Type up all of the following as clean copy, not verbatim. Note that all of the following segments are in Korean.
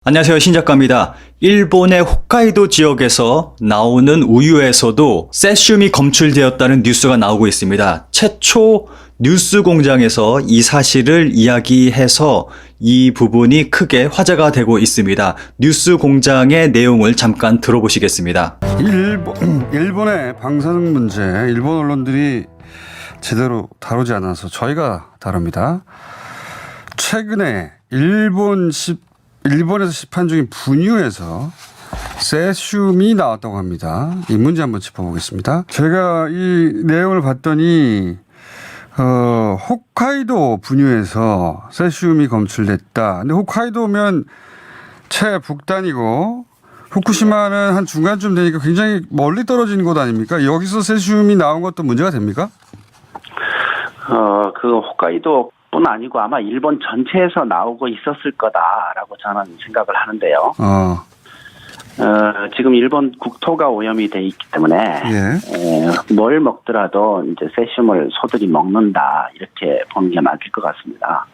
안녕하세요, 신작가입니다. 일본의 홋카이도 지역에서 나오는 우유에서도 세슘이 검출되었다는 뉴스가 나오고 있습니다. 최초 뉴스 공장에서 이 사실을 이야기해서 이 부분이 크게 화제가 되고 있습니다. 뉴스 공장의 내용을 잠깐 들어보시겠습니다. 일본의 방사능 문제, 일본 언론들이 제대로 다루지 않아서 저희가 다룹니다. 최근에 일본에서 시판 중인 분유에서 세슘이 나왔다고 합니다. 이 문제 한번 짚어보겠습니다. 제가 이 내용을 봤더니 홋카이도 분유에서 세슘이 검출됐다. 근데 홋카이도면 최북단이고 후쿠시마는 한 중간쯤 되니까 굉장히 멀리 떨어진 곳 아닙니까? 여기서 세슘이 나온 것도 문제가 됩니까? 그 홋카이도 뿐 아니고 아마 일본 전체에서 나오고 있었을 거다라고 저는 생각을 하는데요. 지금 일본 국토가 오염이 돼 있기 때문에 뭘 먹더라도 이제 세슘을 소들이 먹는다 이렇게 보는 게 맞을 것 같습니다.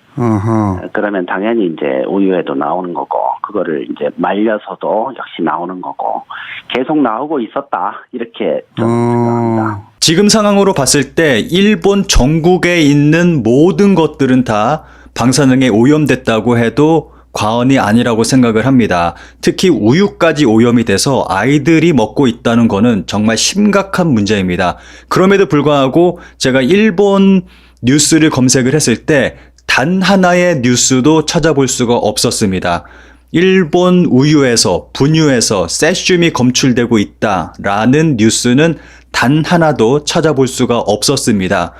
그러면 당연히 이제 우유에도 나오는 거고 그거를 이제 말려서도 역시 나오는 거고 계속 나오고 있었다 이렇게 저는 생각합니다. 지금 상황으로 봤을 때 일본 전국에 있는 모든 것들은 다 방사능에 오염됐다고 해도 과언이 아니라고 생각을 합니다. 특히 우유까지 오염이 돼서 아이들이 먹고 있다는 거는 정말 심각한 문제입니다. 그럼에도 불구하고 제가 일본 뉴스를 검색을 했을 때 단 하나의 뉴스도 찾아볼 수가 없었습니다. 일본 우유에서 분유에서 세슘이 검출되고 있다라는 뉴스는 단 하나도 찾아볼 수가 없었습니다.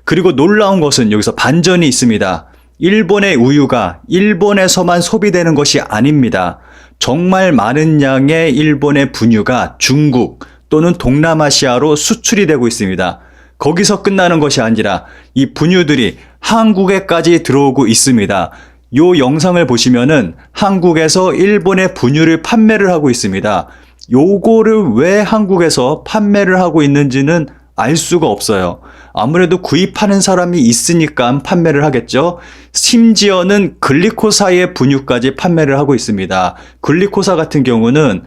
그리고 놀라운 것은 여기서 반전이 있습니다. 일본의 우유가 일본에서만 소비되는 것이 아닙니다. 정말 많은 양의 일본의 분유가 중국 또는 동남아시아로 수출이 되고 있습니다. 거기서 끝나는 것이 아니라 이 분유들이 한국에까지 들어오고 있습니다. 요 영상을 보시면은 한국에서 일본의 분유를 판매를 하고 있습니다. 요거를 왜 한국에서 판매를 하고 있는지는 알 수가 없어요. 아무래도 구입하는 사람이 있으니까 판매를 하겠죠. 심지어는 글리코사의 분유까지 판매를 하고 있습니다. 글리코사 같은 경우는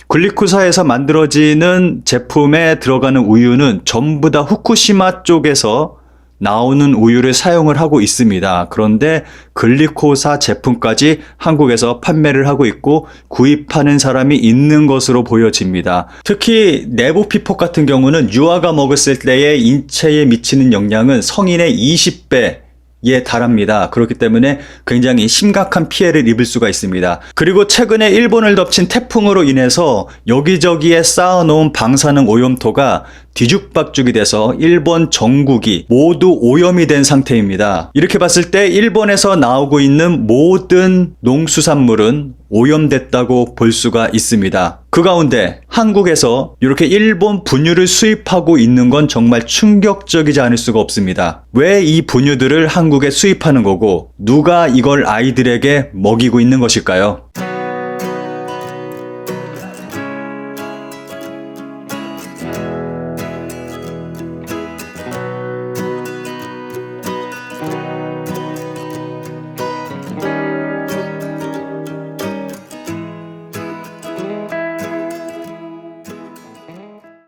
글리코사에서 만들어지는 제품에 들어가는 우유는 전부 다 후쿠시마 쪽에서 나오는 우유를 사용을 하고 있습니다. 그런데 글리코사 제품까지 한국에서 판매를 하고 있고 구입하는 사람이 있는 것으로 보여집니다. 특히 내부 피폭 같은 경우는 유아가 먹었을 때의 인체에 미치는 영향은 성인의 20배 에 달합니다. 그렇기 때문에 굉장히 심각한 피해를 입을 수가 있습니다. 그리고 최근에 일본을 덮친 태풍으로 인해서 여기저기에 쌓아놓은 방사능 오염토가 뒤죽박죽이 돼서 일본 전국이 모두 오염이 된 상태입니다. 이렇게 봤을 때 일본에서 나오고 있는 모든 농수산물은 오염됐다고 볼 수가 있습니다. 그 가운데 한국에서 이렇게 일본 분유를 수입하고 있는 건 정말 충격적이지 않을 수가 없습니다. 왜 이 분유들을 한국에 수입하는 거고 누가 이걸 아이들에게 먹이고 있는 것일까요?